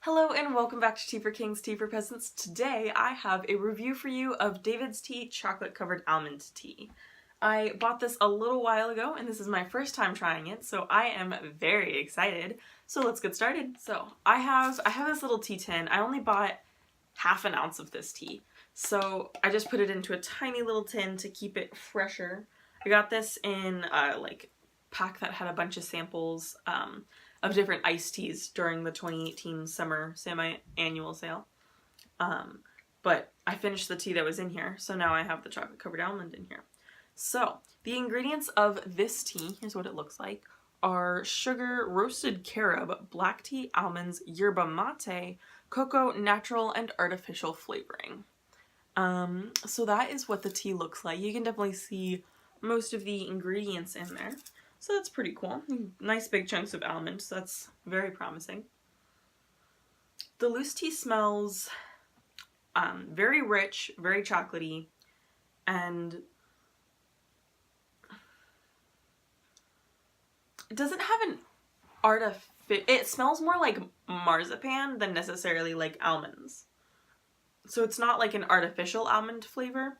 Hello and welcome back to Tea for Kings, Tea for Peasants. Today I have a review for you of David's Tea chocolate covered almond tea. I bought this a little while ago and this is my first time trying it, so I am very excited. So let's get started. So I have this little tea tin. I only bought half an ounce of this tea. So I just put it into a tiny little tin to keep it fresher. I got this in a pack that had a bunch of samples of different iced teas during the 2018 summer semi-annual sale. But I finished the tea that was in here, so now I have the chocolate covered almond in here. So the ingredients of this tea, here's what it looks like, are sugar, roasted carob, black tea, almonds, yerba mate, cocoa, natural, and artificial flavoring. So that is what the tea looks like. You can definitely see most of the ingredients in there. So that's pretty cool. Nice big chunks of almond, so that's very promising. The loose tea smells very rich, very chocolatey, and it doesn't have an it smells more like marzipan than necessarily like almonds. So it's not like an artificial almond flavor,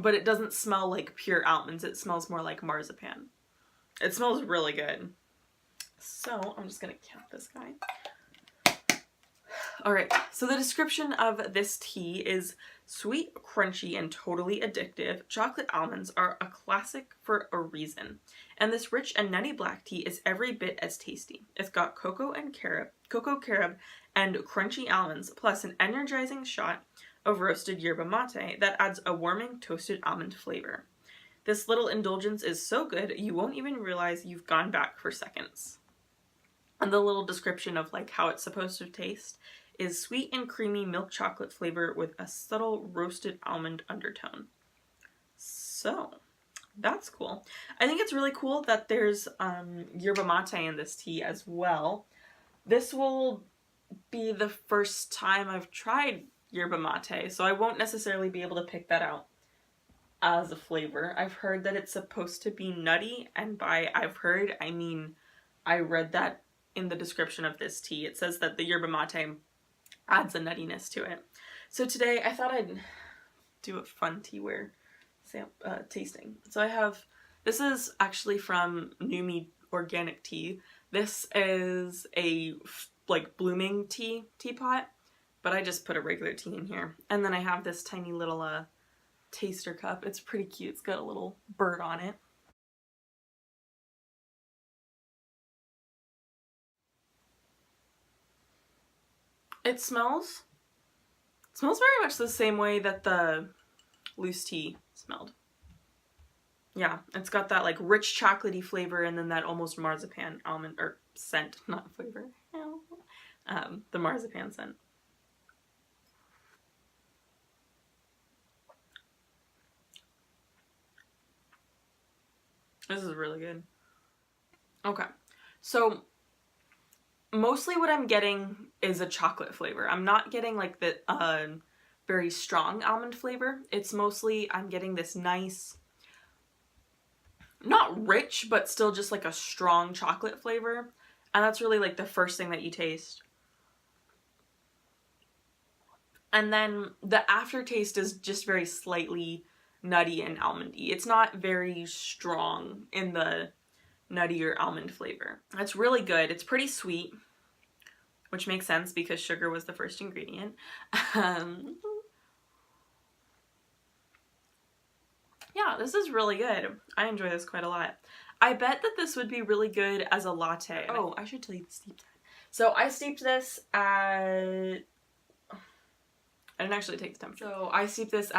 but it doesn't smell like pure almonds. It smells more like marzipan. It smells really good. So I'm just gonna count this guy. Alright, so the description of this tea is sweet, crunchy, and totally addictive. Chocolate almonds are a classic for a reason. And this rich and nutty black tea is every bit as tasty. It's got cocoa carob, and crunchy almonds, plus an energizing shot of roasted yerba mate that adds a warming toasted almond flavor. This little indulgence is so good you won't even realize you've gone back for seconds. And the little description of how it's supposed to taste is sweet and creamy milk chocolate flavor with a subtle roasted almond undertone. So that's cool. I think it's really cool that there's yerba mate in this tea as well. This will be the first time I've tried yerba mate, so I won't necessarily be able to pick that out as a flavor. I've heard that it's supposed to be nutty, and by I've heard, I mean I read that in the description of this tea. It says that the yerba mate adds a nuttiness to it. So today I thought I'd do a fun teaware tasting. So this is actually from Numi Organic Tea. This is a blooming teapot, but I just put a regular tea in here. And then I have this tiny little taster cup. It's pretty cute. It's got a little bird on it. It smells very much the same way that the loose tea smelled. Yeah, it's got that rich chocolatey flavor and then that almost marzipan almond, or scent, not flavor. The marzipan scent. This is really good. Okay, so mostly what I'm getting is a chocolate flavor. I'm not getting the very strong almond flavor. It's mostly, I'm getting this nice, not rich, but still just a strong chocolate flavor. And that's really the first thing that you taste. And then the aftertaste is just very slightly nutty and almondy. It's not very strong in the nutty or almond flavor. It's really good. It's pretty sweet, which makes sense because sugar was the first ingredient. Yeah, this is really good. I enjoy this quite a lot. I bet that this would be really good as a latte. Oh, I should tell you the steep time. So I steeped this at... I didn't actually take the temperature. So I steeped this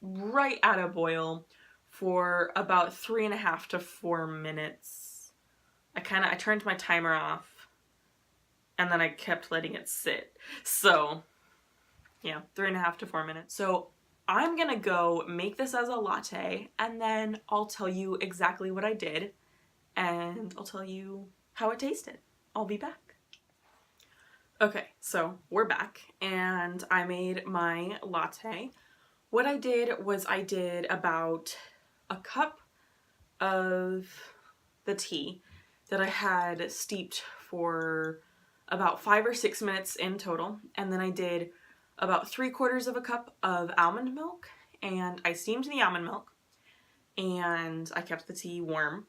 right at a boil for about 3.5 to 4 minutes. I turned my timer off and then I kept letting it sit. So yeah, 3.5 to 4 minutes. So I'm gonna go make this as a latte and then I'll tell you exactly what I did and I'll tell you how it tasted. I'll be back. Okay, so we're back and I made my latte. What I did was I did about a cup of the tea that I had steeped for about 5 or 6 minutes in total, and then I did about 3/4 of a cup of almond milk, and I steamed the almond milk, and I kept the tea warm.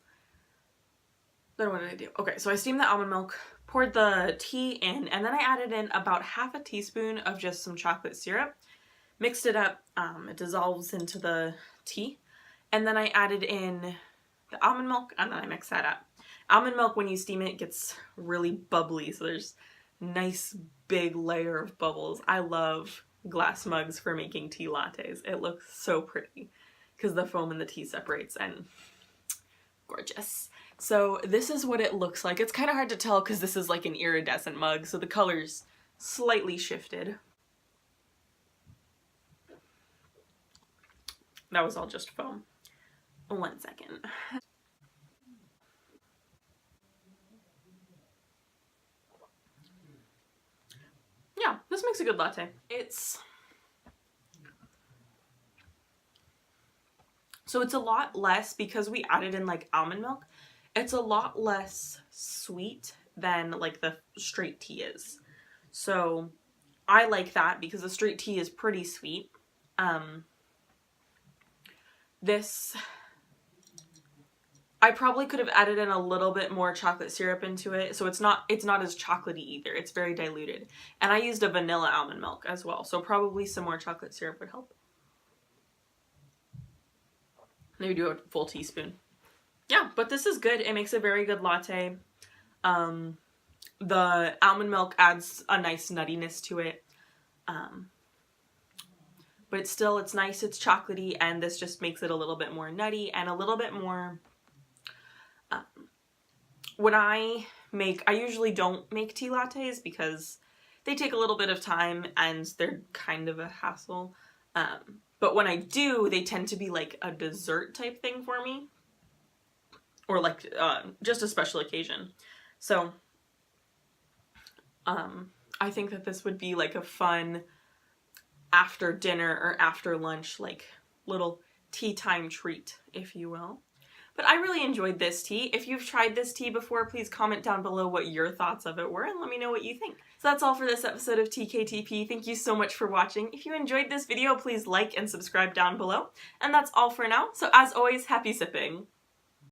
Then what did I do? Okay, so I steamed the almond milk, poured the tea in, and then I added in about 1/2 teaspoon of just some chocolate syrup, mixed it up, it dissolves into the tea, and then I added in the almond milk, and then I mixed that up. Almond milk, when you steam it, gets really bubbly, so there's nice big layer of bubbles. I love glass mugs for making tea lattes. It looks so pretty because the foam in the tea separates, and gorgeous. So this is what it looks like. It's kind of hard to tell because this is like an iridescent mug, so the color's slightly shifted. That was all just foam. 1 second. Yeah, this makes a good latte. So it's a lot less, because we added in like almond milk, it's a lot less sweet than like the straight tea is. So I like that because the straight tea is pretty sweet. This, I probably could have added in a little bit more chocolate syrup into it, so it's not as chocolatey either. It's very diluted. And I used a vanilla almond milk as well, so probably some more chocolate syrup would help. Maybe do a full teaspoon. Yeah, but this is good. It makes a very good latte. The almond milk adds a nice nuttiness to it. But it's nice, it's chocolatey, and this just makes it a little bit more nutty and a little bit more... when I usually don't make tea lattes because they take a little bit of time and they're kind of a hassle. But when I do, they tend to be like a dessert type thing for me. Or like just a special occasion. So I think that this would be like a fun after dinner or after lunch, like little tea time treat, if you will. But I really enjoyed this tea. If you've tried this tea before, please comment down below what your thoughts of it were and let me know what you think. So that's all for this episode of TKTP. Thank you so much for watching. If you enjoyed this video, please like and subscribe down below. And that's all for now. So as always, happy sipping!